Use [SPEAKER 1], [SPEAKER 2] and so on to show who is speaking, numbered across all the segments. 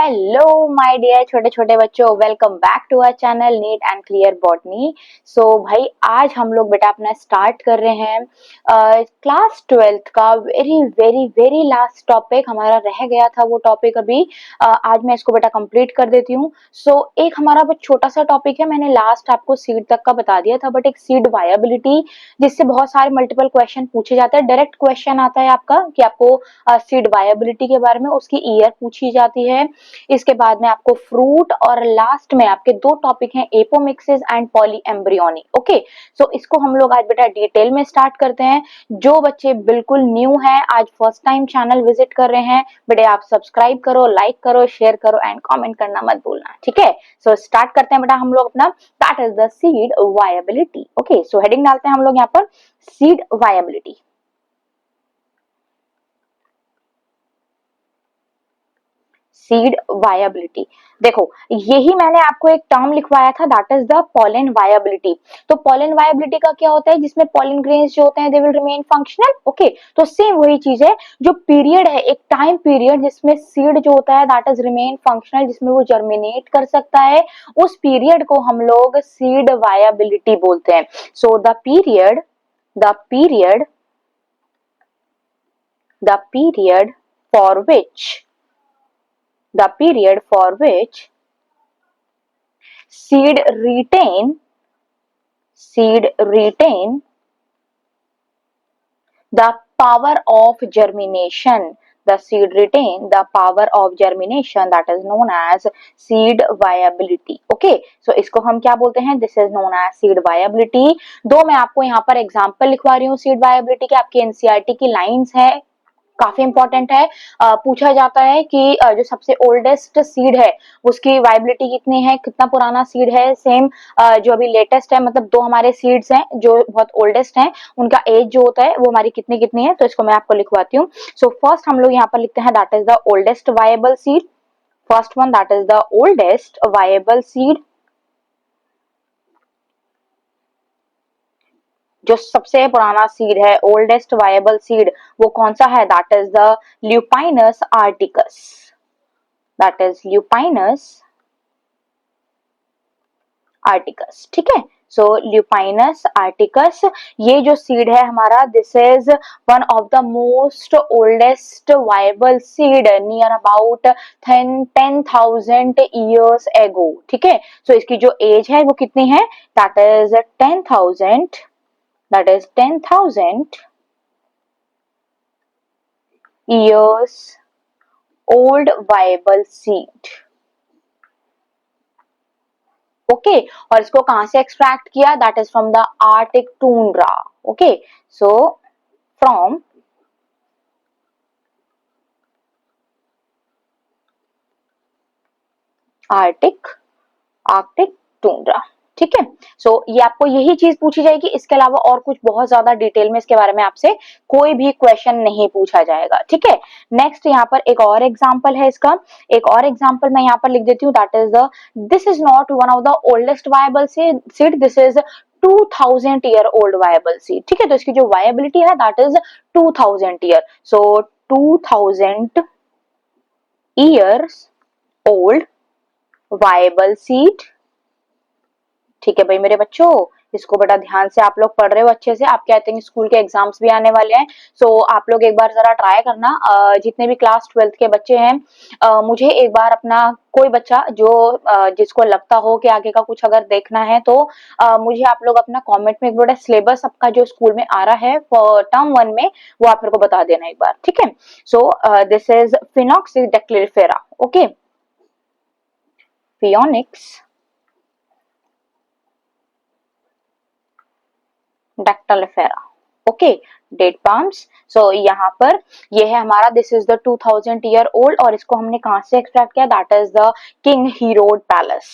[SPEAKER 1] Hello my dear छोटे छोटे बच्चों, welcome back to our channel neat and clear botany. So भाई आज हम लोग बेटा अपना स्टार्ट कर रहे हैं क्लास 12th का very very very last topic हमारा रह गया था। वो टॉपिक अभी आज मैं इसको बेटा कंप्लीट कर देती हूँ। सो एक हमारा बहुत छोटा सा टॉपिक है, मैंने लास्ट आपको सीड तक का बता दिया था, बट एक सीड वायबिलिटी जिससे बहुत सारे मल्टीपल क्वेश्चन पूछे जाते हैं। डायरेक्ट क्वेश्चन आता है आपका कि आपको सीड वायबिलिटी के बारे में, उसकी ईयर पूछी जाती है। इसके बाद में आपको फ्रूट और लास्ट में आपके दो टॉपिक हैं, apomixis and poly embryony. Okay, so इसको हम लोग आज बेटा डिटेल में स्टार्ट करते हैं। जो बच्चे बिल्कुल न्यू हैं, आज फर्स्ट टाइम चैनल विजिट कर रहे हैं, बेटे आप सब्सक्राइब करो, लाइक करो, शेयर करो एंड कमेंट करना मत भूलना, ठीक है। सो स्टार्ट करते हैं बेटा हम लोग अपना, that is the seed viability. Okay, so heading डालते हैं हम लोग यहाँ पर, सीड वायबिलिटी। सीड वायबिलिटी, देखो यही मैंने आपको एक टर्म लिखवाया था, that is the pollen viability. तो पॉलन वायबिलिटी का क्या होता है, जिसमें पॉलन ग्रेन्स जो होते हैं they will remain functional. Okay, तो सेम वही चीज है, जो पीरियड है, एक टाइम पीरियड जिसमें सीड जो होता है दैट इज रिमेन फंक्शनल, जिसमें वो जर्मिनेट कर सकता है, उस पीरियड को हम लोग सीड वायबिलिटी बोलते हैं। So the period for which the period for which seed retain the power of germination, the seed retain the power of germination, that is known as seed viability. Okay, so इसको हम क्या बोलते हैं, this is known as seed viability। दो मैं आपको यहाँ पर एग्जाम्पल लिखवा रही हूँ सीड वायबिलिटी के, आपके एनसीईआरटी की लाइंस है, काफी इंपॉर्टेंट है। पूछा जाता है कि जो सबसे ओल्डेस्ट सीड है उसकी वाइबिलिटी कितनी है, कितना पुराना सीड है। सेम जो अभी लेटेस्ट है, मतलब दो हमारे सीड्स हैं जो बहुत ओल्डेस्ट हैं, उनका एज जो होता है वो हमारी कितनी कितनी है, तो इसको मैं आपको लिखवाती हूँ। सो फर्स्ट हम लोग यहाँ पर लिखते हैं that is the oldest viable seed. First one that is the oldest viable seed, जो सबसे पुराना सीड है, ओल्डेस्ट वायबल सीड, वो कौन सा है, that is the Lupinus arcticus. That is Lupinus arcticus, ठीक है। सो ल्यूपाइनस आर्टिकस, ये जो सीड है हमारा, this is one of the most oldest viable seed near about 10,000 years ago, ठीक है। सो इसकी जो एज है वो कितनी है, that is 10,000, that is 10,000 years old viable seed। Okay, और इसको कहां से एक्सट्रैक्ट किया, that is from the Arctic tundra. Okay, so from Arctic tundra, ठीक है। सो ये आपको यही चीज पूछी जाएगी, इसके अलावा और कुछ बहुत ज्यादा डिटेल में इसके बारे में आपसे कोई भी क्वेश्चन नहीं पूछा जाएगा, ठीक है। नेक्स्ट यहाँ पर एक और एग्जांपल है इसका, एक और एग्जांपल मैं यहाँ पर लिख देती हूँ, that is the, this is not one of the oldest viable seed, this is 2000 year old viable seed, ठीक है। तो इसकी जो वायबिलिटी है that is 2000 year. So 2000 years old viable seed, ठीक है भाई मेरे बच्चों। इसको बेटा ध्यान से आप लोग पढ़ रहे हो अच्छे से, आपके आई थिंक स्कूल के एग्जाम्स भी आने वाले हैं। सो आप लोग एक बार जरा ट्राई करना, जितने भी क्लास 12th के बच्चे हैं, मुझे एक बार अपना कोई बच्चा जो जिसको लगता हो कि आगे का कुछ अगर देखना है तो मुझे आप लोग अपना कमेंट में एक बार सिलेबस आपका जो स्कूल में आ रहा है टर्म 1 में, वो आप मेरे को बता देना एक बार, ठीक है। So this is Phoenix dactylifera. Okay, Phoenix dactylifera. Okay, date palms. So यहाँ पर ये है हमारा, this is the 2000 year old, और इसको हमने कहां से एक्सट्रैक्ट किया, that is the King Herod palace.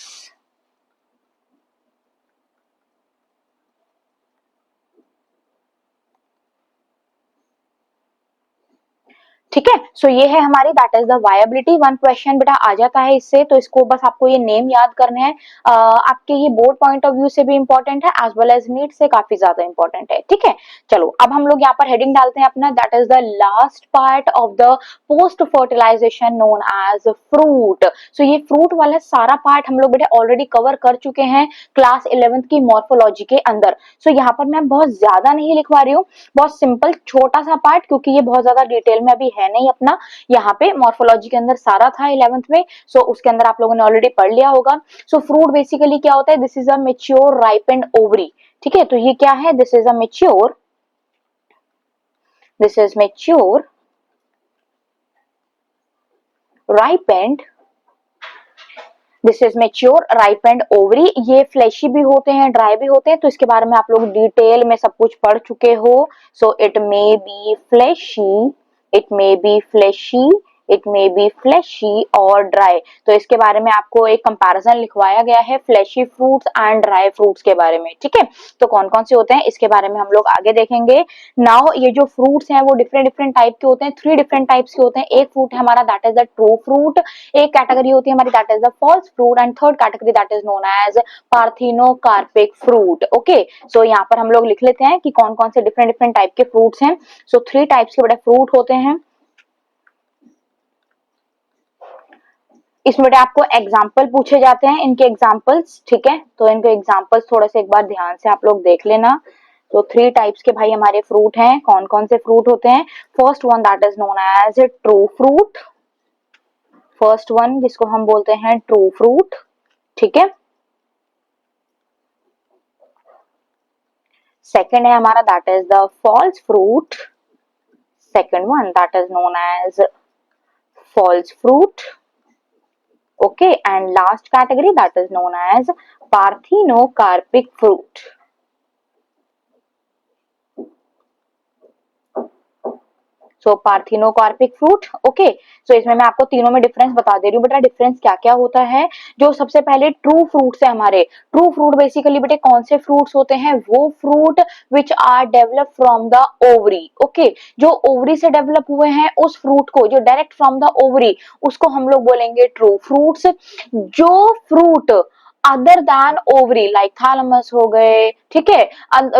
[SPEAKER 1] ठीक है। सो ये है हमारी that is the viability. One question बेटा आ जाता है इससे, तो इसको बस आपको ये नेम याद करने हैं। आपके ये बोर्ड पॉइंट ऑफ व्यू से भी इंपॉर्टेंट है एज वेल एज नीट से काफी ज्यादा इंपॉर्टेंट है। ठीक है, चलो अब हम लोग यहाँ पर हेडिंग डालते हैं अपना, that is the last part of the post fertilisation known as fruit. So ये फ्रूट वाला सारा पार्ट हम लोग बेटा ऑलरेडी कवर कर चुके हैं क्लास 11th की मॉर्फोलॉजी के अंदर। सो यहाँ पर मैं बहुत ज्यादा नहीं लिखवा रही हूँ, बहुत सिंपल छोटा सा पार्ट, क्योंकि ये बहुत ज्यादा डिटेल में अभी है नहीं अपना। यहाँ पे मॉर्फोलॉजी के अंदर सारा था 11th में, सो उसके अंदर आप लोगों ने ऑलरेडी पढ़ लिया होगा। सो फ्रूट बेसिकली क्या होता है, this is a mature ripened ovary. ठीक है, तो ये क्या है, this is a mature, this is mature ripened, this is mature ripened ovary. ये फ्लैशी भी होते हैं, ड्राई भी होते हैं, तो इसके बारे में आप लोग डिटेल में सब कुछ पढ़ चुके हो। So it may be fleshy, it may be fleshy, it may be fleshy और ड्राई। तो इसके बारे में आपको एक कंपैरिजन लिखवाया गया है fleshy fruits and dry fruits के बारे में। ठीक है, तो कौन कौन से होते हैं इसके बारे में हम लोग आगे देखेंगे। नाउ ये जो फ्रूट्स हैं वो डिफरेंट डिफरेंट टाइप के होते हैं, 3 डिफरेंट टाइप्स के होते हैं। एक फ्रूट है हमारा that is the true fruit, एक कैटेगरी होती है हमारी that is the false fruit, and third category that is known as parthenocarpic fruit. Okay, so यहाँ पर हम लोग लिख लेते हैं कि कौन कौन से डिफरेंट डिफरेंट टाइप के फ्रूट्स हैं। सो 3 टाइप्स के बड़े फ्रूट होते हैं। इसमें आपको एग्जाम्पल पूछे जाते हैं, इनके एग्जाम्पल्स। ठीक है, तो इनके एग्जाम्पल्स थोड़े से एक बार ध्यान से आप लोग देख लेना। तो 3 टाइप्स के भाई हमारे फ्रूट हैं, कौन कौन से फ्रूट होते हैं। First one that is known as true fruit, first one जिसको हम बोलते हैं ट्रू फ्रूट। ठीक है, सेकंड है हमारा that is the false fruit, second one that is known as false fruit. Okay, and last category that is known as parthenocarpic fruit. So parthenocarpic fruit. Okay, so इसमें मैं आपको तीनों में difference बता दे रही हूँ बेटा, डिफरेंस क्या क्या होता है। जो सबसे पहले ट्रू फ्रूट्स है हमारे, ट्रू फ्रूट बेसिकली बेटे कौन से फ्रूट्स होते हैं, वो fruit which are develop from the ovary. Okay, जो ओवरी से डेवलप हुए हैं उस फ्रूट को, जो डायरेक्ट फ्रॉम द ओवरी, उसको हम लोग बोलेंगे ट्रू फ्रूट्स। जो fruit other than ovary like thalamus हो गए, ठीक है,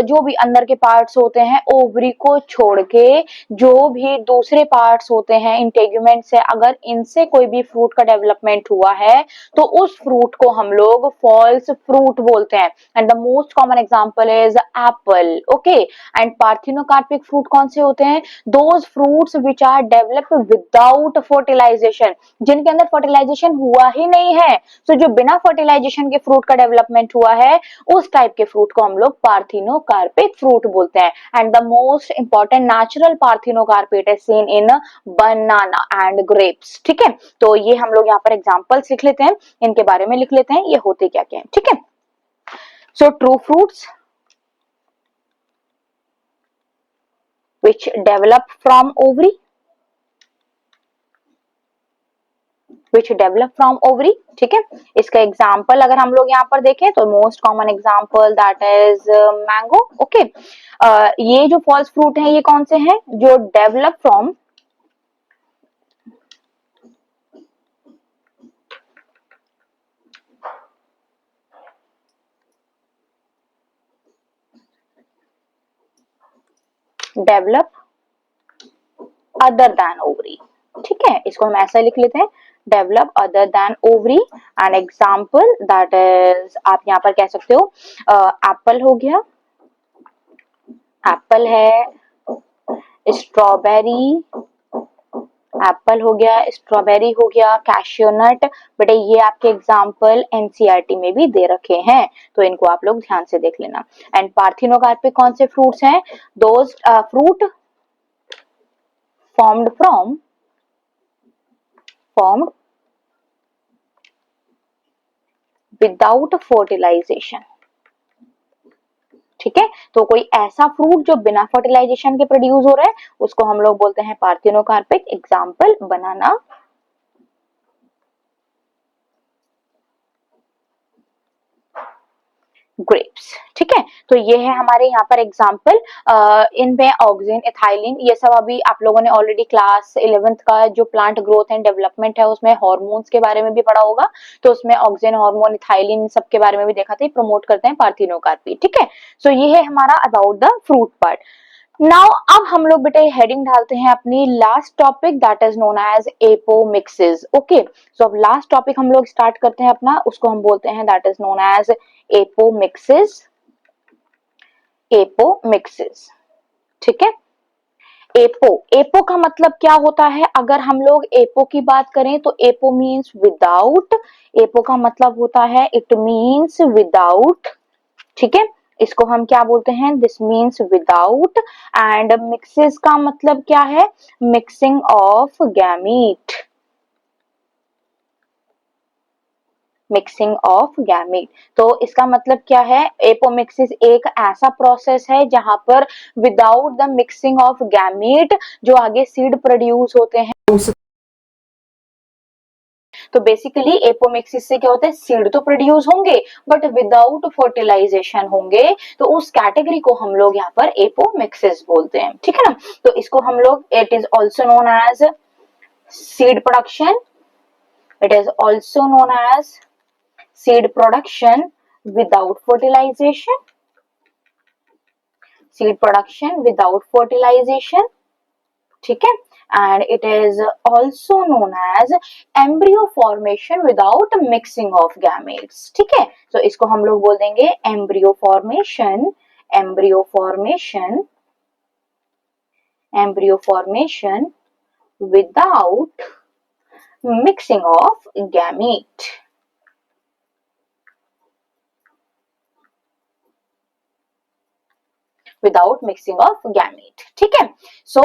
[SPEAKER 1] जो भी अंदर के पार्ट्स होते हैं ओवरी को छोड़ के, जो भी दूसरे पार्ट्स होते हैं इंटेगुमेंट से, अगर इनसे कोई भी फ्रूट का डेवलपमेंट हुआ है तो उस फ्रूट को हम लोग फॉल्स फ्रूट बोलते हैं। And the most common example is apple. Okay, and parthenocarpic fruit कौन से होते हैं, those fruits which are developed without fertilisation, जिनके अंदर फर्टिलाइजेशन हुआ ही नहीं है। तो जो बिना फर्टिलाइजेशन के फ्रूट का डेवलपमेंट हुआ है उस टाइप के फ्रूट को हम लोग पार्थिनोकार्पिक फ्रूट बोलते हैं। And the most important natural parthenocarpy is seen in banana and grapes. ठीक है, तो ये हम लोग यहाँ पर एग्जांपल्स लिख लेते हैं, इनके बारे में लिख लेते हैं ये होते क्या क्या है। ठीक है, so true fruits which develop from ovary, which develop from ovary। ठीक है, इसका एग्जाम्पल अगर हम लोग यहाँ पर देखें तो most common example that is mango. Okay, ये जो फॉल्स फ्रूट है ये कौन से हैं, जो develop from develop other than ovary. ठीक है, इसको हम ऐसा लिख लेते हैं, develop other than ovary. And example that is आप यहाँ पर कह सकते हो एप्पल हो गया, एप्पल है, स्ट्रॉबेरी, एप्पल हो गया, स्ट्रॉबेरी हो गया, कैशियो नट। बेटा ये आपके एग्जाम्पल एनसीईआरटी में भी दे रखे हैं, तो इनको आप लोग ध्यान से देख लेना। एंड पार्थिनोकार्पिक कौन से फ्रूट्स हैं, those fruit formed from formed without fertilization। ठीक है, तो कोई ऐसा फ्रूट जो बिना फर्टिलाइजेशन के प्रोड्यूस हो रहा है उसको हम लोग बोलते हैं पार्थिनोकार्पिक। एग्जाम्पल बनाना, ग्रेप्स। ठीक है, तो ये है हमारे यहाँ पर एग्जाम्पल। इनमें ऑक्सिन, एथाइलिन, ये सब अभी आप लोगों ने ऑलरेडी क्लास 11th का जो प्लांट ग्रोथ एंड डेवलपमेंट है उसमें हार्मोन्स के बारे में भी पढ़ा होगा, तो उसमें ऑक्सिन हार्मोन, एथाइलिन सब के बारे में भी देखा था, प्रमोट करते हैं पार्थिनोकार्पी। ठीक है, सो ये है हमारा about the fruit part. Now अब हम लोग बेटे हेडिंग डालते हैं अपनी last topic, that is known as apomixis. Okay, so अब लास्ट टॉपिक हम लोग स्टार्ट करते हैं अपना, उसको हम बोलते हैं that is known as apomixis. Apomixis, ठीक है। एपो, एपो का मतलब क्या होता है? अगर हम लोग एपो की बात करें तो एपो मीन्स विदाउट। एपो का मतलब होता है इट मीन्स विदाउट। ठीक है, इसको हम क्या बोलते हैं? This means without. And mixes का मतलब क्या है? Mixing of gamete. Mixing of gamete, तो इसका मतलब क्या है? एपोमिक्सिस एक ऐसा प्रोसेस है जहां पर without the mixing of gamete जो आगे सीड प्रोड्यूस होते हैं, तो बेसिकली एपोमिक्सिस से क्या होता है? सीड तो प्रोड्यूस होंगे बट विदाउट फर्टिलाइजेशन होंगे, तो उस कैटेगरी को हम लोग यहाँ पर एपोमिक्सिस बोलते हैं। ठीक है ना, तो इसको हम लोग, it is also known as seed production, it is also known as seed production without fertilization, seed production without fertilization, ठीक है, and it is also known as embryo formation without mixing of gametes। ठीक है, तो इसको हम लोग बोल देंगे embryo formation, embryo formation, embryo formation without mixing of gamete, without mixing of gamete। ठीक है, so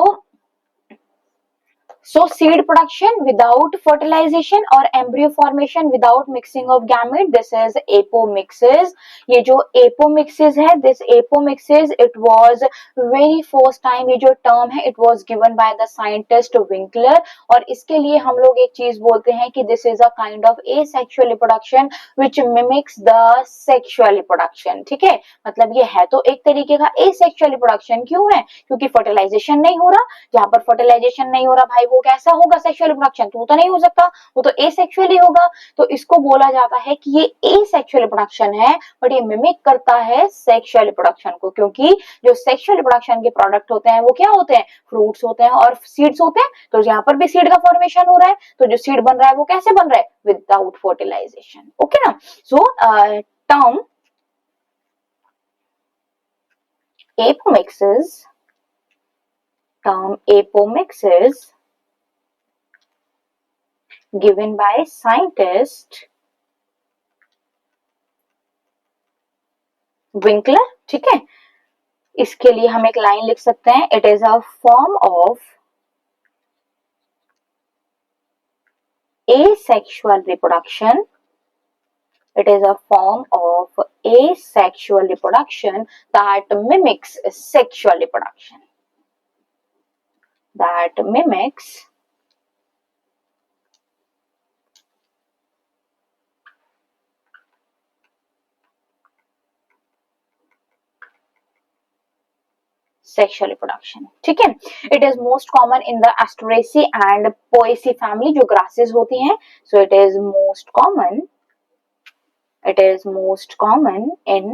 [SPEAKER 1] seed production without fertilization और embryo formation without mixing of gamete, this is apomixis। ये जो apomixis है, this apomixis, it was very first time, ये जो term है it was given by the scientist Winkler, और इसके लिए हम लोग एक चीज बोलते हैं कि this is a kind of asexual reproduction which mimics the sexual reproduction। ठीक है, मतलब ये है तो एक तरीके का asexual reproduction, क्यों है? क्योंकि फर्टिलाइजेशन नहीं हो रहा, जहां पर फर्टिलाइजेशन नहीं हो रहा भाई वो कैसा होगा? सेक्सुअल रिप्रोडक्शन तो नहीं हो सकता, वो तो एसेक्सुअल ही होगा। तो इसको बोला जाता है कि ये एसेक्सुअल रिप्रोडक्शन है, बट ये मिमिक करता है सेक्सुअल रिप्रोडक्शन को, क्योंकि जो सेक्सुअल रिप्रोडक्शन के प्रोडक्ट होते हैं वो क्या होते हैं? फ्रूट्स होते हैं और सीड्स होते हैं। तो यहाँ पर भी सीड का फॉर्मेशन हो रहा है, तो जो सीड बन रहा है वो कैसे बन रहा है? Without fertilisation. ओके ना, so term apomixis, term apomixis given by scientist Winkler। ठीक है, इसके लिए हम एक लाइन लिख सकते हैं, it is a form of asexual reproduction, it is a form of asexual reproduction that mimics sexual reproduction, that mimics sexual reproduction. ठीक है, it is most common in the Asteraceae and Poaceae family, जो grasses होती हैं। So it is most common, it is most common in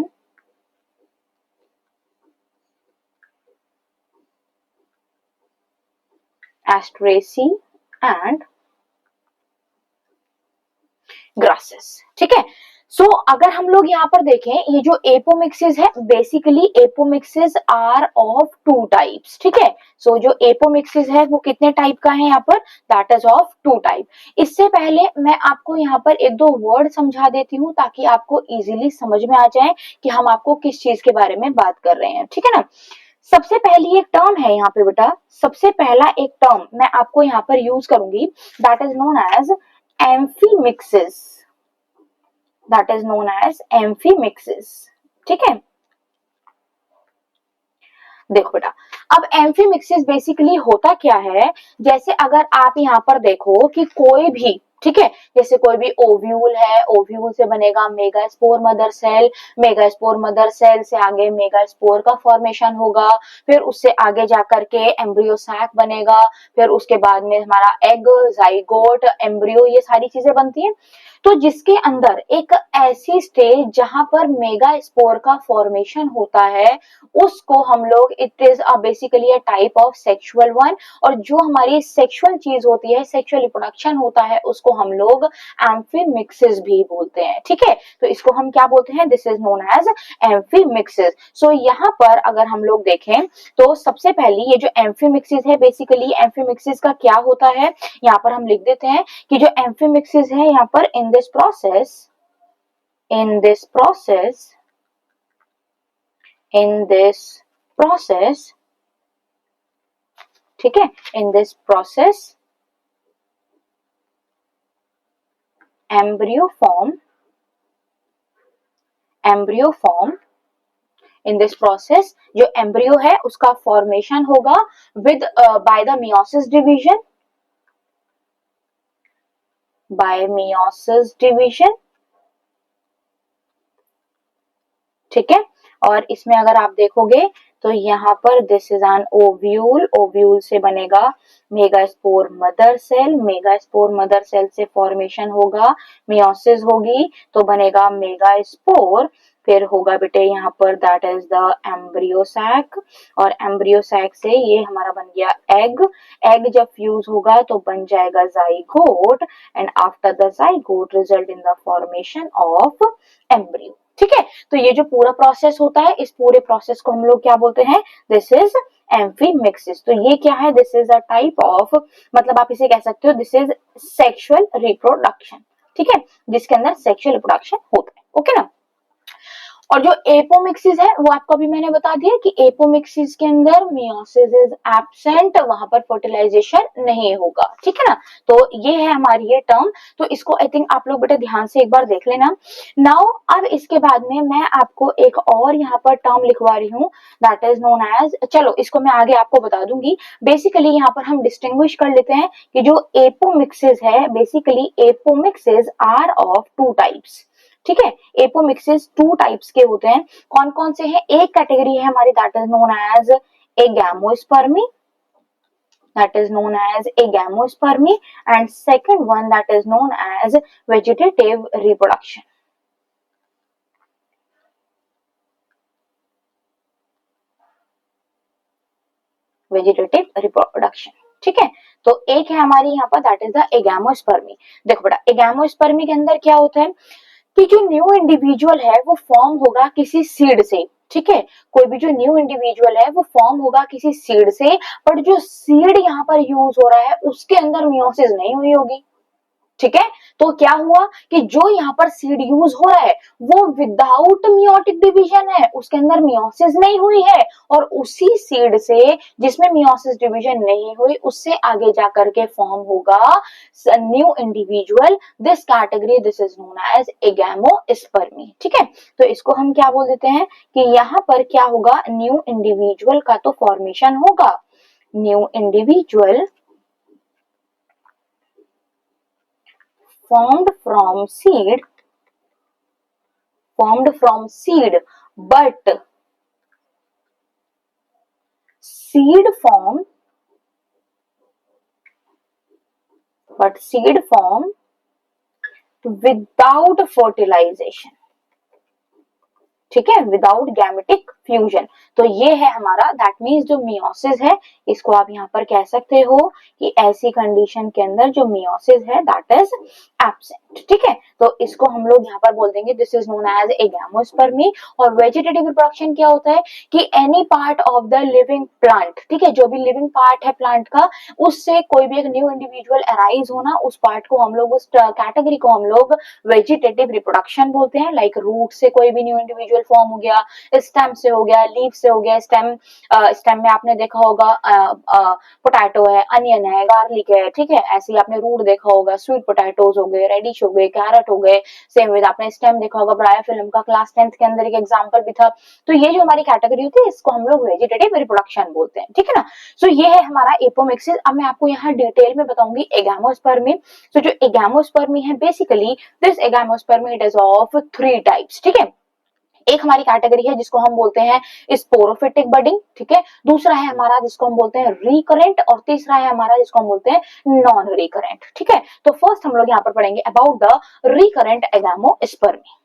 [SPEAKER 1] Asteraceae and grasses। ठीक है, सो अगर हम लोग यहाँ पर देखें, ये जो एपोमिक्सिस है, basically apomixis are of two types. ठीक है, सो जो एपोमिक्सिस है वो कितने टाइप का है यहाँ पर? That is of two type. इससे पहले मैं आपको यहाँ पर एक दो वर्ड समझा देती हूँ ताकि आपको इजीली समझ में आ जाए कि हम आपको किस चीज के बारे में बात कर रहे हैं। ठीक है ना, सबसे पहली एक टर्म है यहाँ पे बेटा, सबसे पहला एक टर्म मैं आपको यहाँ पर यूज करूंगी, that is known as amphimixis, that is known as amphimixis। ठीक है, देखो बेटा, अब एम्फीमिक्सिस बेसिकली होता क्या है? जैसे अगर आप यहाँ पर देखो कि कोई भी, ठीक है, जैसे कोई भी ओव्यूल है, ओव्यूल से बनेगा megaspore mother cell, megaspore mother cell से आगे मेगास्पोर का फॉर्मेशन होगा, फिर उससे आगे जाकर के एम्ब्रियो सैक बनेगा, फिर उसके बाद में हमारा एग, जाइगोट, एम्ब्रियो, ये सारी चीजें बनती हैं। तो जिसके अंदर एक ऐसी स्टेज जहां पर मेगास्पोर का फॉर्मेशन होता है, उसको हम लोग, it is basically a type of sexual one, और जो हमारी सेक्सुअल चीज होती है, सेक्सुअल रिप्रोडक्शन होता है, उसको हम लोग एम्फीमिक्सिस भी बोलते हैं। ठीक है, तो इसको हम क्या बोलते हैं, this is known as amphimixis. So यहाँ पर अगर हम लोग देखें तो सबसे पहली ये जो एम्फीमिक्सिस है, बेसिकली एम्फीमिक्सिस का क्या होता है, यहाँ पर हम लिख देते हैं कि जो एम्फीमिक्सिस है, यहाँ पर in this process, in this process, in this process, ठीक है, in this process embryo form, embryo form, in this process जो एम्ब्रियो है उसका फॉर्मेशन होगा with by the meiosis division, bye meiosis division. ठीक है, और इसमें अगर आप देखोगे तो यहाँ पर this is an ovule, ovule से बनेगा megaspore mother cell, megaspore mother cell से फॉर्मेशन होगा, मियोसिस होगी तो बनेगा मेगास्पोर, फिर होगा बेटे यहाँ पर that is the embryo sac, और एम्ब्रियो सैक से ये हमारा बन गया एग, एग जब फ्यूज होगा तो बन जाएगा zygote, and after the zygote result in the formation of embryo. ठीक है, तो ये जो पूरा प्रोसेस होता है, इस पूरे प्रोसेस को हम लोग क्या बोलते हैं, दिस इज एम्फीमिक्सिस। तो ये क्या है, this is a type of, मतलब आप इसे कह सकते हो दिस इज सेक्सुअल रिप्रोडक्शन। ठीक है, जिसके अंदर सेक्सुअल रिप्रोडक्शन होता है। ओके ना, और जो एपोमिक्सिस है वो आपको अभी मैंने बता दिया कि एपोमिक्सिस के अंदर मियोसिस इज एब्सेंट, वहां पर फर्टिलाइजेशन नहीं होगा। ठीक है ना, तो ये है हमारी ये टर्म, तो इसको आई थिंक आप लोग बेटा ध्यान से एक बार देख लेना। नाउ अब इसके बाद में मैं आपको एक और यहाँ पर टर्म लिखवा रही हूँ, दैट इज नोन एज, चलो इसको मैं आगे आपको बता दूंगी। बेसिकली यहाँ पर हम डिस्टिंग्विश कर लेते हैं कि जो एपोमिक्सिस है, basically apomixis are of two types. ठीक है, एपोमिक्सिस टू टाइप्स के होते हैं। कौन कौन से हैं, एक कैटेगरी है हमारी that is known as agamospermy, that is known as agamospermy, and second one that is known as vegetative reproduction, vegetative reproduction. ठीक है, तो एक है हमारी यहाँ पर दैट इज द एगैमोस्पर्मी। देखो बेटा, एगैमोस्पर्मी के अंदर क्या होता है कि जो न्यू इंडिविजुअल है वो फॉर्म होगा किसी सीड से। ठीक है, कोई भी जो न्यू इंडिविजुअल है वो फॉर्म होगा किसी सीड से, बट जो सीड यहाँ पर यूज हो रहा है उसके अंदर मियोसिस नहीं हुई होगी। ठीक है, तो क्या हुआ कि जो यहाँ पर सीड यूज हो रहा है वो विदाउट मियोटिक डिवीजन है, उसके अंदर मियोसिस नहीं हुई है, और उसी सीड से जिसमें मियोसिस डिवीजन नहीं हुई उससे आगे जाकर के फॉर्म होगा new individual. This category, this is known as agamospermy. ठीक है, तो इसको हम क्या बोल देते हैं कि यहाँ पर क्या होगा, न्यू इंडिविजुअल का तो फॉर्मेशन होगा, new individual formed from seed, formed from seed, but seed form, but seed form without fertilization। ठीक है, विदाउट गैमेटिक फ्यूजन। तो ये है हमारा, दैट मीन्स जो मियोसिस है, इसको आप यहाँ पर कह सकते हो कि ऐसी कंडीशन के अंदर जो मियोसिस है दैट इज एब्सेंट। ठीक है, तो इसको हम लोग यहाँ पर बोल देंगे this is known as agamospermy. और वेजिटेटिव रिप्रोडक्शन क्या होता है कि any part of the living plant, ठीक है, जो भी लिविंग पार्ट है प्लांट का, उससे कोई भी एक न्यू इंडिविजुअल अराइज होना, उस पार्ट को हम लोग, उस कैटेगरी को हम लोग वेजिटेटिव रिप्रोडक्शन बोलते हैं। लाइक रूट से कोई भी न्यू इंडिविजुअल फॉर्म हो गया, स्टेम से हो गया, लीव से हो गया, स्टेम में आपने देखा होगा पोटैटो है, अनियन है, गार्लिक है, ठीक है। ऐसे ही आपने रूट देखा होगा, स्वीट पोटैटोज हो गए, रेडिश हो गए, कैरेट हो गए। सेम विद आपने स्टेम देखा होगा, ब्राया फिल्म का क्लास 10th के अंदर एक एग्जांपल भी था। तो ये जो हमारी कैटेगरी होती है इसको हम लोग वेजिटेटिव रिप्रोडक्शन बोलते हैं, ठीक है ना। सो ये है हमारा एपोमिक्सिस। अब मैं आपको यहाँ डिटेल में बताऊंगी एगामोस्पर्मी। सो जो एगामोस्पर्मी है basically this agamospermy it is of 3 types, ठीक है। एक हमारी कैटेगरी है जिसको हम बोलते हैं स्पोरोफिटिक बडिंग, ठीक है। दूसरा है हमारा जिसको हम बोलते हैं रिकरेंट, और तीसरा है हमारा जिसको हम बोलते हैं नॉन रिकरेंट, ठीक है। तो फर्स्ट हम लोग यहाँ पर पढ़ेंगे अबाउट द रिकरेंट एगामोस्पर्मी।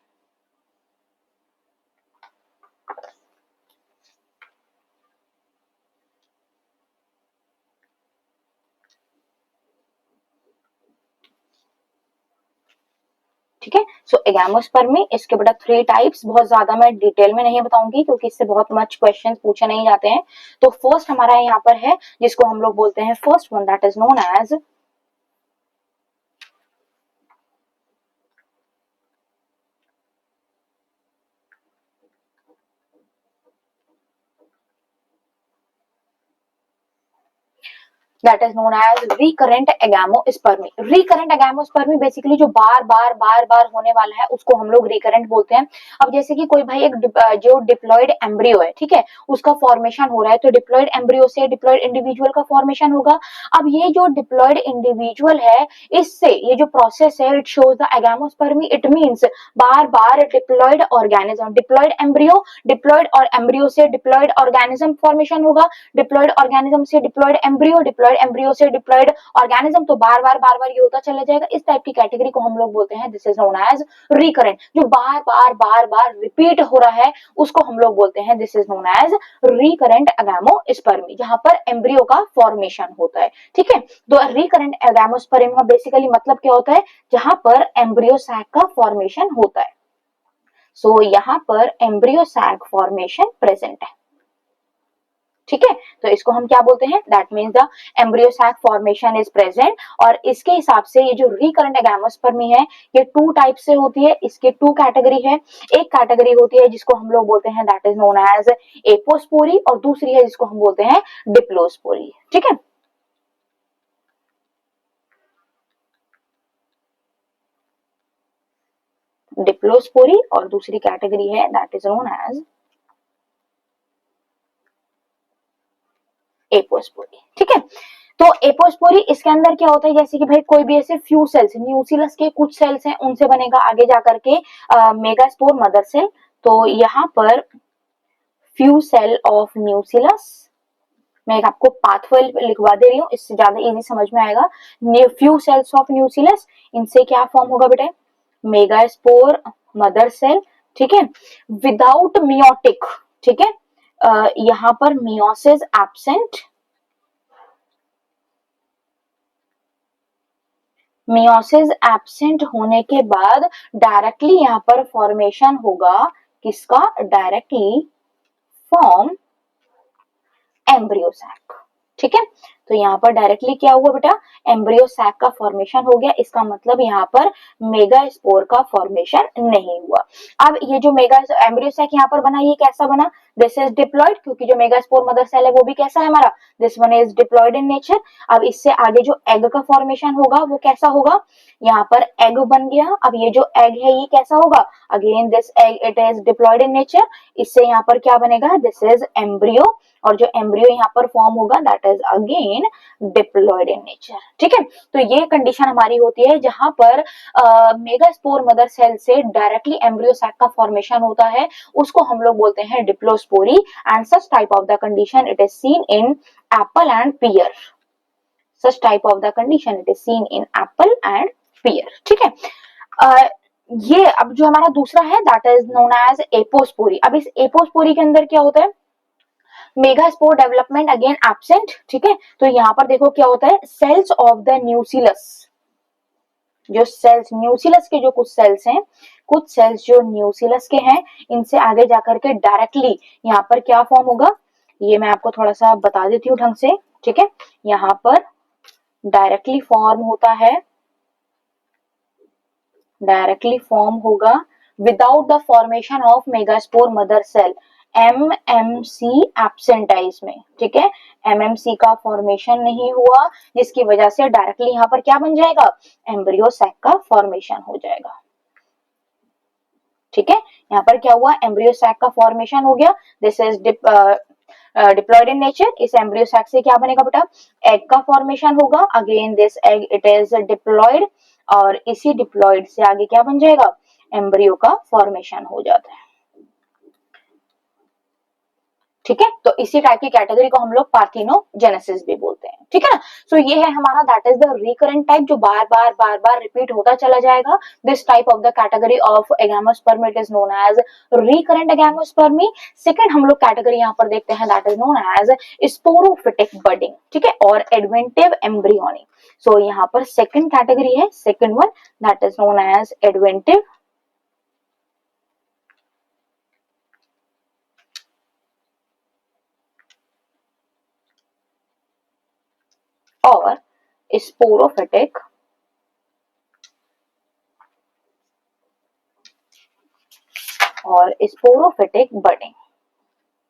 [SPEAKER 1] ठीक है। सो एगामोस्पर्मी, इसके बेटा 3 टाइप्स, बहुत ज्यादा मैं डिटेल में नहीं बताऊंगी क्योंकि इससे बहुत मच क्वेश्चन पूछे नहीं जाते हैं। तो फर्स्ट हमारा यहाँ पर है जिसको हम लोग बोलते हैं first one that is known as that is known as recurrent agamospermy. Recurrent agamospermy basically जो बार बार बार बार होने वाला है उसको हम लोग रिकरेंट बोलते हैं। अब जैसे कि कोई भाई एक जो डिप्लॉयड एम्ब्रियो है, ठीक है, उसका फॉर्मेशन हो रहा है, तो डिप्लॉयड एम्ब्रियो से डिप्लॉयड इंडिविजुअल का फॉर्मेशन होगा। अब ये जो डिप्लॉयड इंडिविजुअल है, इससे ये जो प्रोसेस है it shows the agamospermy, it means बार बार diploid organism, diploid embryo, diploid और एम्ब्रियो से डिप्लॉयड ऑर्गेनिज्म फॉर्मेशन होगा, डिप्लॉयड ऑर्गेनिज्म से डिप्लॉयड एम्ब्रियो, डिप्लॉयड एम्ब्रियो से डिप्लॉयड ऑर्गेनिज्म, तो बार बार ये होता चला जाएगा। इस टाइप की कैटेगरी को हम लोग बोलते हैं this is known as recurrent. जो बार बार रिपीट हो रहा है उसको हम लोग बोलते हैं this is known as recurrent agamospermy, जहां पर एम्ब्रियो का फॉर्मेशन होता है, ठीक है। तो रिकरेंट एगामोस्पर्मी का बेसिकली मतलब क्या होता है, जहां पर एम्ब्रियो सैक का फॉर्मेशन होता है। सो यहाँ पर एम्ब्रियो सैक फॉर्मेशन प्रेजेंट है, ठीक है। तो इसको हम क्या बोलते हैं, that means the embryo sac formation is present. और इसके हिसाब से ये जो रिकरेंट एगामोस्पर्मी है ये 2 टाइप से होती है, इसके 2 कैटेगरी है। एक कैटेगरी होती है जिसको हम लोग बोलते हैं that is known as apospory, और दूसरी है जिसको हम बोलते हैं डिप्लोस्पोरी, ठीक है। डिप्लोस्पोरी और दूसरी कैटेगरी है that is known as apospory, ठीक है। तो एपोस्पोरी इसके अंदर क्या होता है, जैसे कि भाई कोई भी ऐसे फ्यू सेल्स, न्यूसिलस के कुछ सेल्स हैं उनसे बनेगा आगे जाकर के मेगास्पोर मदर सेल। तो यहाँ पर फ्यू सेल ऑफ न्यूसिलस, मैं एक आपको पाथवे लिखवा दे रही हूँ, इससे ज्यादा इजी समझ में आएगा। फ्यू सेल्स ऑफ न्यूसिलस, इनसे क्या फॉर्म होगा बेटे, मेगास्पोर मदर सेल, ठीक है, विदाउट मियोटिक, ठीक है। यहाँ पर मियोसिस एब्सेंट, मियोसिस एब्सेंट होने के बाद डायरेक्टली यहाँ पर फॉर्मेशन होगा किसका, डायरेक्टली फॉर्म एम्ब्रियो सैक, ठीक है। तो यहाँ पर डायरेक्टली क्या हुआ बेटा, एम्ब्रियो सैक का फॉर्मेशन हो गया, इसका मतलब यहाँ पर मेगा स्पोर का फॉर्मेशन नहीं हुआ। अब ये जो मेगा एम्ब्रियो सैक यहाँ पर बना, ये कैसा बना, दिस इज डिप्लॉयड, क्योंकि जो मेगा स्पोर मदर सेल है वो भी कैसा है हमारा, this one is diploid in nature. अब इससे आगे जो एग का फॉर्मेशन होगा वो कैसा होगा, यहाँ पर एग बन गया। अब ये जो एग है ये कैसा होगा, again this egg it is diploid in nature, इससे यहाँ पर क्या बनेगा, दिस इज एम्ब्रियो, और जो एम्ब्रियो यहाँ पर फॉर्म होगा that is again diploid in nature, ठीक है। तो ये कंडीशन हमारी होती है जहां पर मेगास्पोर मदर सेल से डायरेक्टली एम्ब्रियो सैक का फॉर्मेशन होता है, उसको हम लोग बोलते हैं diplospory. And such type of the condition it is seen in apple and pear, such type of the condition it is seen in apple and pear, ठीक है। ये अब जो हमारा दूसरा है that is known as apospory. अब इस एपोस्पोरी के अंदर क्या होता है, मेगास्पोर डेवलपमेंट अगेन एब्सेंट, ठीक है। तो यहाँ पर देखो क्या होता है, सेल्स ऑफ द न्यूसिलस, जो सेल्स न्यूसिलस के जो कुछ सेल्स हैं, कुछ सेल्स जो न्यूसिलस के हैं, इनसे आगे जाकर के डायरेक्टली यहाँ पर क्या फॉर्म होगा, ये मैं आपको थोड़ा सा बता देती हूँ ढंग से, ठीक है। यहाँ पर डायरेक्टली फॉर्म होता है, डायरेक्टली फॉर्म होगा without the formation of megaspore mother cell, MMC एब्सेंटाइज में, ठीक है, MMC का फॉर्मेशन नहीं हुआ, जिसकी वजह से डायरेक्टली यहाँ पर क्या बन जाएगा, एम्ब्रियो सैक का फॉर्मेशन हो जाएगा। ठीक है, यहाँ पर क्या हुआ, एम्ब्रियो सैक का फॉर्मेशन हो गया। This is diploid in nature. इस एम्ब्रियो सैक से क्या बनेगा बेटा, एग का फॉर्मेशन होगा। Again this egg it is diploid, और इसी डिप्लॉयड से आगे क्या बन जाएगा, एम्ब्रियो का फॉर्मेशन हो जाता है। ठीक है, तो इसी टाइप की कैटेगरी को हम लोग पार्थिनोजेनेसिस भी बोलते हैं। ठीक है ना, सो ये है हमारा that is the recurrent type, जो बार बार रिपीट होता चला जाएगा। This type of the category of agamosperm it is known as recurrent agamospermy. Second हम लोग कैटेगरी यहाँ पर देखते हैं, that is known as sporophytic budding, ठीक है, और एडवेंटिव एम्ब्रियोनी। सो यहाँ पर सेकंड कैटेगरी है, second one, that is known as adventive और स्पोरोफिटिक बडिंग।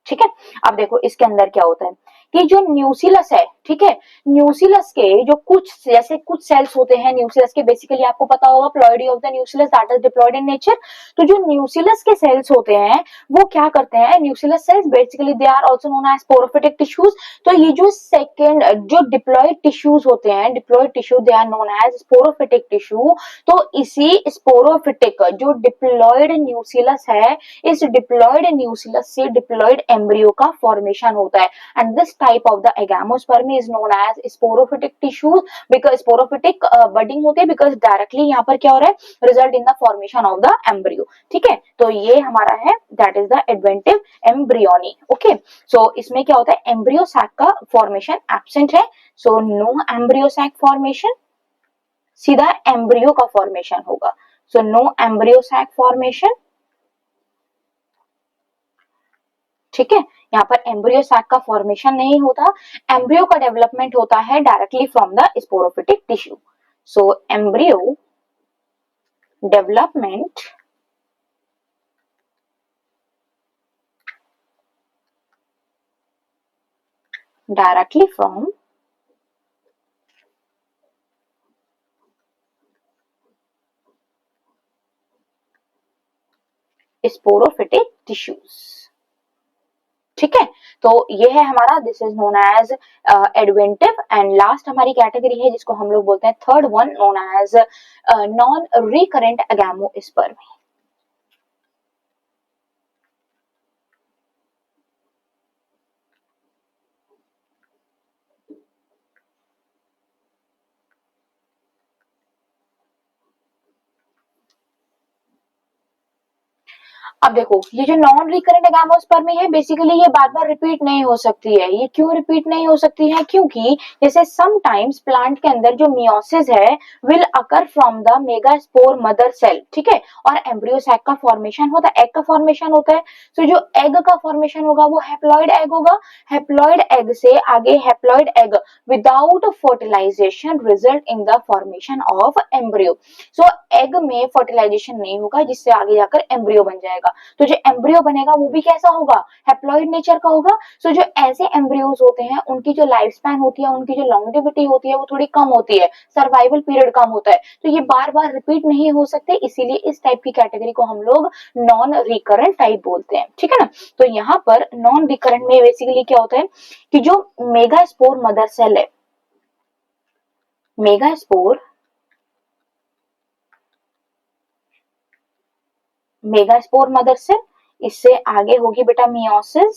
[SPEAKER 1] ठीक है, अब देखो इसके अंदर क्या होता है कि जो न्यूसिलस है, ठीक है, न्यूसिलस के जो कुछ जैसे कुछ सेल्स होते हैं न्यूसिलस के, बेसिकली आपको पता होगा ploidy of the nucellus that is diploid in nature. तो जो न्यूसिलस के सेल्स होते हैं वो क्या करते हैं, nucellus cells basically they are also known as sporophytic tissues. तो ये जो सेकंड जो डिप्लॉयड टिश्यूज होते हैं, diploid tissue they are known as sporophytic tissue. तो इसी स्पोरोफिटिक जो डिप्लॉयड न्यूसिलस है, इस डिप्लॉयड न्यूसिलस से डिप्लॉयड एम्ब्रियो का फॉर्मेशन होता है। And this type of the agamospermy is known as sporophytic tissues, because sporophytic budding होते हैं, बिकॉज डायरेक्टली यहाँ पर क्या हो रहा है, result in the formation of the embryo. ठीक है, तो ये हमारा है that is the adventive embryony. Okay, so इसमें क्या होता है, एम्ब्रियो सैक का फॉर्मेशन एब्सेंट है, so no embryo sac formation, सीधा एम्ब्रियो का फॉर्मेशन होगा। So no embryo sac formation. ठीक है, यहाँ पर एम्ब्रियो सैक का फॉर्मेशन नहीं होता, एम्ब्रियो का डेवलपमेंट होता है directly from the sporophytic tissue. So embryo development directly from sporophytic tissues. ठीक है, तो ये है हमारा, this is known as adventive. And last हमारी कैटेगरी है जिसको हम लोग बोलते हैं third one, known as non recurrent agamospermy. अब देखो ये जो नॉन रिकरेंट एगामोस्पर्मी है, बेसिकली ये बार बार रिपीट नहीं हो सकती है। ये क्यों रिपीट नहीं हो सकती है, क्योंकि जैसे समटाइम्स प्लांट के अंदर जो मियोसिस है will occur from the megaspore mother cell, ठीक है, और एम्ब्रियो सैक का फॉर्मेशन होता है, एग का फॉर्मेशन होता है। तो जो एग का फॉर्मेशन होगा वो हैप्लॉइड एग होगा, हैप्लॉइड एग से आगे haploid egg without fertilization result in the formation of embryo. So egg में फर्टिलाइजेशन नहीं होगा, जिससे आगे जाकर एम्ब्रियो बन जाएगा। तो जो एम्ब्रियो बनेगा वो भी कैसा होगा, हैप्लॉइड नेचर का होगा। सो जो ऐसे एम्ब्रियोज होते हैं उनकी जो लाइफ स्पैन होती है, उनकी जो लॉन्गेविटी होती है वो थोड़ी कम होती है, सर्वाइवल पीरियड कम होता है। तो ये बार बार रिपीट नहीं हो सकते, इसीलिए इस टाइप की कैटेगरी को हम लोग नॉन रिकरेंट टाइप बोलते हैं। ठीक है ना, तो यहाँ पर नॉन रिकरेंट में बेसिकली क्या होता है कि जो मेगास्पोर मदर सेल है, मेगास्पोर मेगास्पोर मदर सेल, इससे आगे होगी बेटा मियोसिस,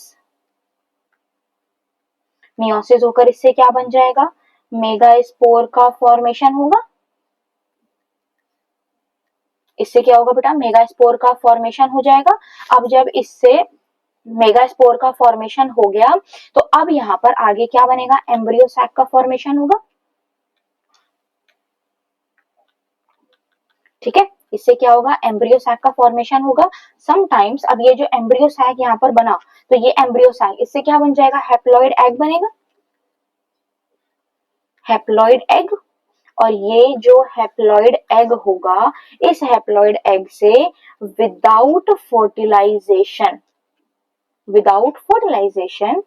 [SPEAKER 1] मियोसिस होकर इससे क्या बन जाएगा, मेगास्पोर का फॉर्मेशन होगा। इससे क्या होगा बेटा, मेगास्पोर का फॉर्मेशन हो जाएगा। अब जब इससे मेगास्पोर का फॉर्मेशन हो गया तो अब यहाँ पर आगे क्या बनेगा, एम्ब्रियो सैक का फॉर्मेशन होगा। ठीक है, इससे क्या होगा, एम्ब्रियो सैक का फॉर्मेशन होगा। समटाइम्स अब ये जो एम्ब्रियो सैक यहाँ पर बना, तो ये एम्ब्रियो सैक इससे क्या बन जाएगा, हैप्लॉइड एग बनेगा, हैप्लॉइड एग। और ये जो हैप्लॉइड एग होगा, इस हैप्लॉइड एग से without fertilization without fertilization,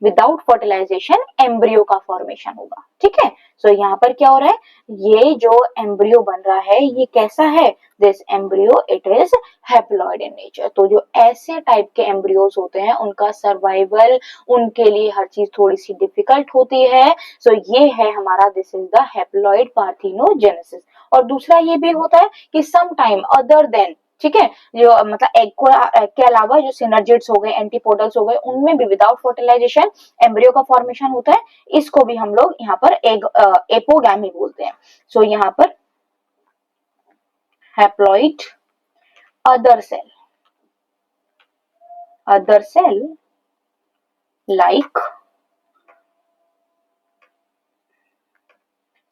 [SPEAKER 1] without fertilization embryo का फॉर्मेशन होगा। ठीक है, सो यहाँ पर क्या हो रहा है, ये जो एम्ब्रियो बन रहा है ये कैसा है, this embryo it is haploid in nature. तो जो ऐसे टाइप के एम्ब्रियोज होते हैं उनका सर्वाइवल, उनके लिए हर चीज थोड़ी सी डिफिकल्ट होती है। सो ये है हमारा, this is the haploid parthenogenesis. और दूसरा ये भी होता है कि सम टाइम अदर देन, ठीक है, जो मतलब एग के अलावा जो सिनर्जिड्स हो गए, एंटीपोडल्स हो गए, उनमें भी विदाउट फर्टिलाइजेशन एम्ब्रियो का फॉर्मेशन होता है। इसको भी हम लोग यहाँ पर एपोगैमी बोलते हैं। सो यहाँ पर haploid other cell like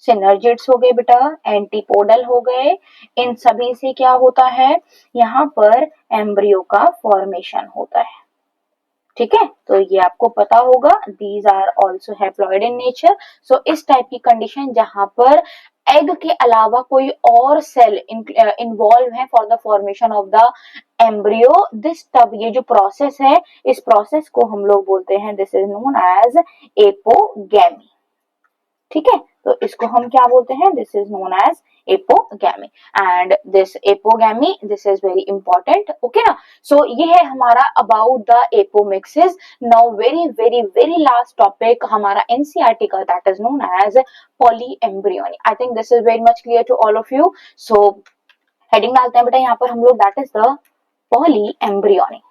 [SPEAKER 1] synergids हो गए बेटा, एंटीपोडल हो गए, इन सभी से क्या होता है, यहाँ पर एम्ब्रियो का फॉर्मेशन होता है। ठीक है, तो ये आपको पता होगा, these are also haploid in nature. So इस टाइप की कंडीशन जहां पर एग के अलावा कोई और सेल इन्वॉल्व है for the formation of the embryo, this तब ये जो प्रोसेस है, इस प्रोसेस को हम लोग बोलते हैं, this is known as apogamy. ठीक है, तो इसको हम क्या बोलते हैं, this is known as apogamy. And this apogamy, this is very important, okay ना। सो ये है हमारा about the apomixis. Now very very very last topic हमारा एनसीईआरटी का, that is known as polyembryony. I think this is very much clear to all of you. So heading डालते हैं बेटा यहाँ पर हम लोग, that is the polyembryony.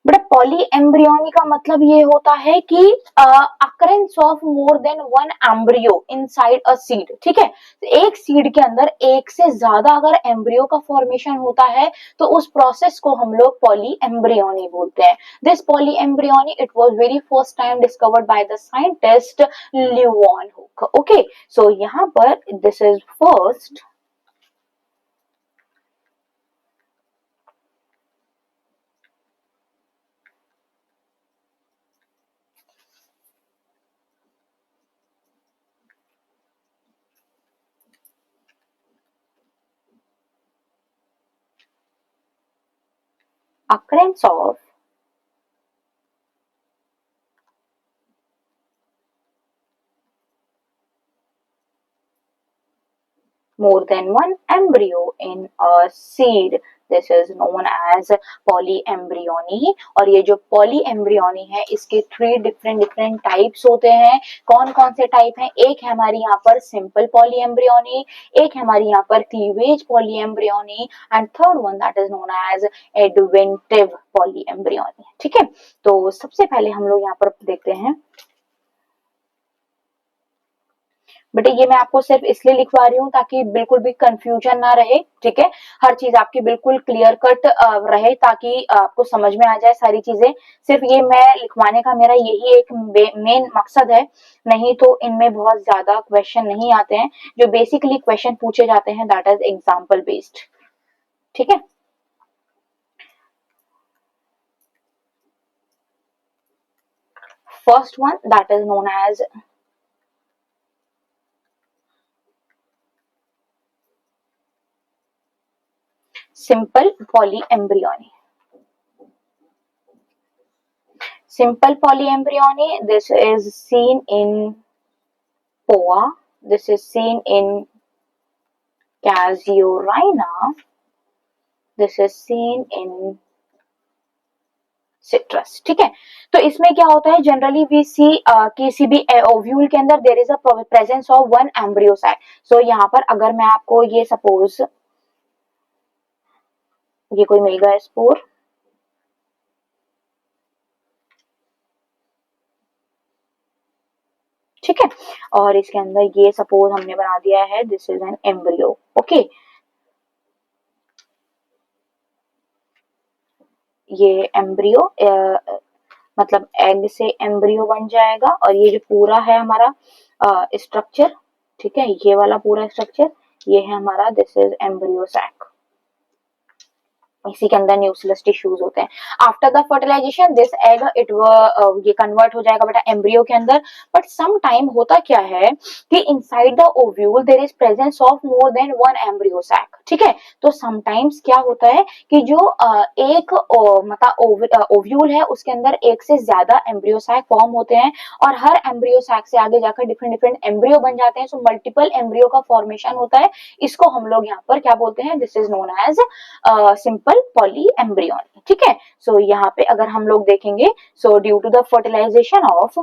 [SPEAKER 1] But polyembryony का मतलब ये होता है कि occurrence of more than one embryo inside a seed. ठीक है, एक सीड के अंदर एक से ज्यादा अगर एम्ब्रियो का फॉर्मेशन होता है तो उस प्रोसेस को हम लोग पॉलीएम्ब्रियोनी बोलते हैं। This polyembryony it was very first time discovered by the scientist Leeuwenhoek. Okay, so यहाँ पर this is first occurrence of more than one embryo in a seed. This is known as polyembryony। और ये जो polyembryony है इसके 3 different types होते हैं। कौन कौन से टाइप हैं, एक है हमारी यहाँ पर सिंपल polyembryony, एक है हमारी यहाँ पर cleavage polyembryony, and third one that is known as adventive polyembryony। ठीक है, तो सबसे पहले हम लोग यहाँ पर देखते हैं बेटा, ये मैं आपको सिर्फ इसलिए लिखवा रही हूँ ताकि बिल्कुल भी कंफ्यूजन ना रहे। ठीक है, हर चीज आपकी बिल्कुल क्लियर कट रहे ताकि आपको समझ में आ जाए सारी चीजें। सिर्फ ये मैं लिखवाने का मेरा यही एक मेन मकसद है, नहीं तो इनमें बहुत ज्यादा क्वेश्चन नहीं आते हैं। जो बेसिकली क्वेश्चन पूछे जाते हैं दैट इज एग्जाम्पल बेस्ड। ठीक है, first one that is known as simple polyembryony। Simple polyembryony, this is seen in POA, this is seen in Casuarina, this is seen in citrus। ठीक है, तो इसमें क्या होता है, जनरली वी सी किसी भी ओव्यूल के अंदर there is a presence of one embryo site. So यहाँ पर अगर मैं आपको ये सपोज ये कोई मिल गया स्पोर, ठीक है, और इसके अंदर ये सपोज हमने बना दिया है, this is an embryo. Okay, ये एम्ब्रियो मतलब एग से एम्ब्रियो बन जाएगा, और ये जो पूरा है हमारा स्ट्रक्चर, ठीक है, ये वाला पूरा स्ट्रक्चर ये है हमारा, दिस इज एम्ब्रियो सैक। इसी के अंदर न्यूक्लियस टिश्यूज होते हैं। After the fertilization this egg ये कन्वर्ट हो जाएगा बेटा एम्ब्रियो के अंदर। बट सम टाइम होता क्या है कि inside the ovule there is presence of more than one embryo sac, ठीक है। तो समटाइम्स क्या होता है कि जो एक मतलब ओव्यूल है उसके अंदर एक से ज्यादा एम्ब्रियो सैक फॉर्म होते हैं और हर एम्ब्रियो सैक से आगे जाकर डिफरेंट डिफरेंट एम्ब्रियो बन जाते हैं। सो मल्टीपल एम्ब्रियो का फॉर्मेशन होता है। इसको हम लोग यहाँ पर क्या बोलते हैं, this is known as simple poly embryony, ठीक है। सो यहाँ पे अगर हम लोग देखेंगे, so due to the fertilization of,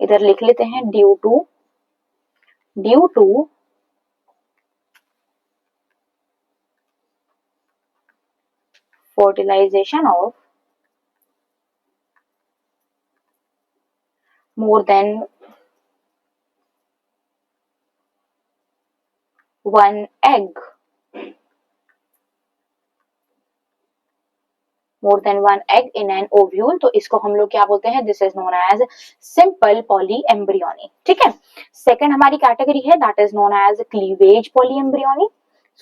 [SPEAKER 1] इधर लिख लेते हैं due to fertilization of more than one egg, more than one egg in an ovule, तो इसको हम लोग क्या बोलते हैं, this is known as simple poly embryony, ठीक है। सेकंड हमारी कैटेगरी है that is known as cleavage poly embryony.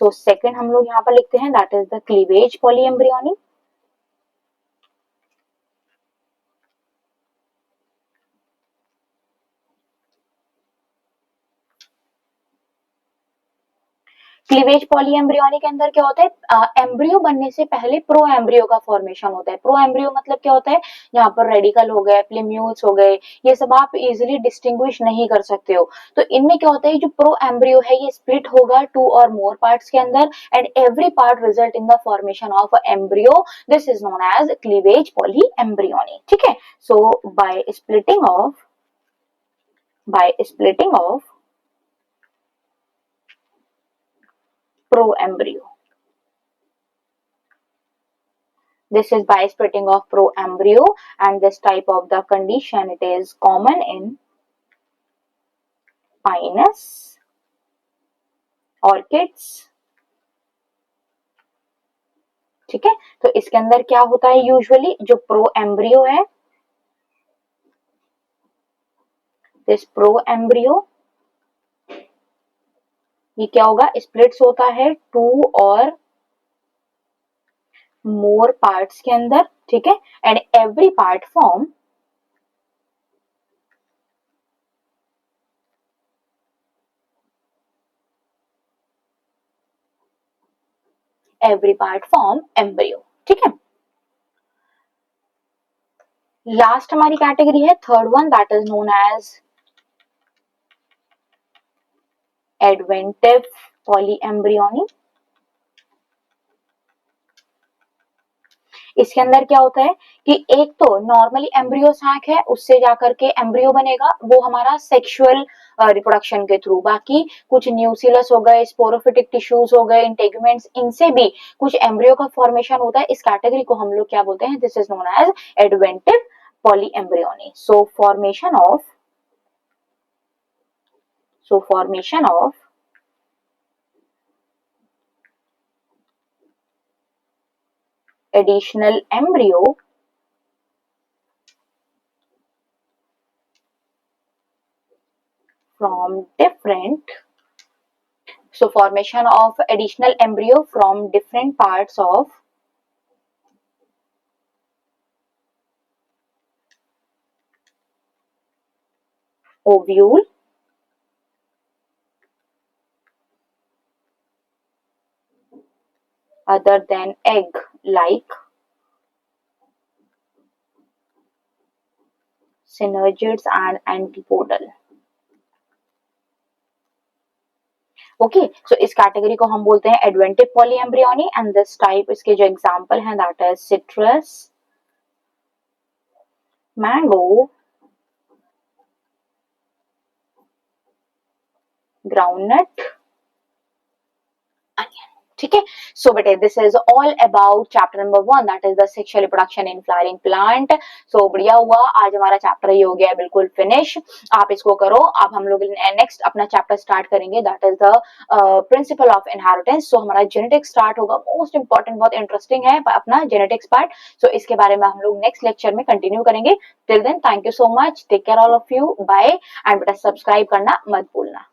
[SPEAKER 1] So second हम लोग यहाँ पर लिखते हैं that is the cleavage poly embryony. Cleavage poly embryony के अंदर क्या होता है, एम्ब्रियो बनने से पहले प्रो एम्ब्रियो का फॉर्मेशन होता है। प्रो एम्ब्रियो मतलब क्या होता है, यहाँ पर रेडिकल हो गए, प्लेम्यूल्स हो गए, ये सब आप इजीली डिस्टिंग्विश नहीं कर सकते हो। तो इनमें क्या होता है, जो प्रो एम्ब्रियो है ये स्प्लिट होगा टू और मोर पार्ट्स के अंदर and every part result in the formation of embryo, this is known as cleavage poly embryony, ठीक है। So by splitting of pro-embryo. This is by splitting of pro-embryo, and this type of the condition it is common in pinus, orchids, ठीक है। तो इसके अंदर क्या होता है, यूजुअली जो प्रो एम्ब्रियो है, दिस प्रो एम्ब्रियो ये क्या होगा, स्प्लिट्स होता है टू और मोर पार्ट्स के अंदर, ठीक है। And every part form embryo, ठीक है। लास्ट हमारी कैटेगरी है third one that is known as adventive polyembryony. इसके अंदर क्या होता है कि एक तो नॉर्मली एम्ब्रियो सैक है, उससे जाकर के एम्ब्रियो बनेगा, वो हमारा सेक्सुअल रिप्रोडक्शन के थ्रू। बाकी कुछ न्यूसिलस हो गए, स्पोरोफिटिक टिश्यूज हो गए, इंटेगुमेंट्स, इनसे भी कुछ एम्ब्रियो का फॉर्मेशन होता है। इस कैटेगरी को हम लोग क्या बोलते हैं, this is known as adventive polyembryony. So formation of additional embryo from different formation of additional embryo from different parts of ovule other than egg like synergids and antipodal। Okay, so इस category को हम बोलते हैं adventive polyembryony and this type, इसके जो example हैं that is citrus, mango, groundnut, onion, ठीक है। सो बेटे this is all about chapter number 1 that is the sexual reproduction in flowering plant. So बढ़िया हुआ, आज हमारा चैप्टर ये हो गया है बिल्कुल फिनिश। आप इसको करो। अब हम लोग नेक्स्ट अपना चैप्टर स्टार्ट करेंगे that is the principle of inheritance. So हमारा जेनेटिक्स स्टार्ट होगा, मोस्ट इंपॉर्टेंट, बहुत इंटरेस्टिंग है अपना जेनेटिक्स पार्ट। सो इसके बारे में हम लोग नेक्स्ट लेक्चर में कंटिन्यू करेंगे। Till then thank you so much, take care all of you, bye. And बेटा सब्सक्राइब करना मत भूलना।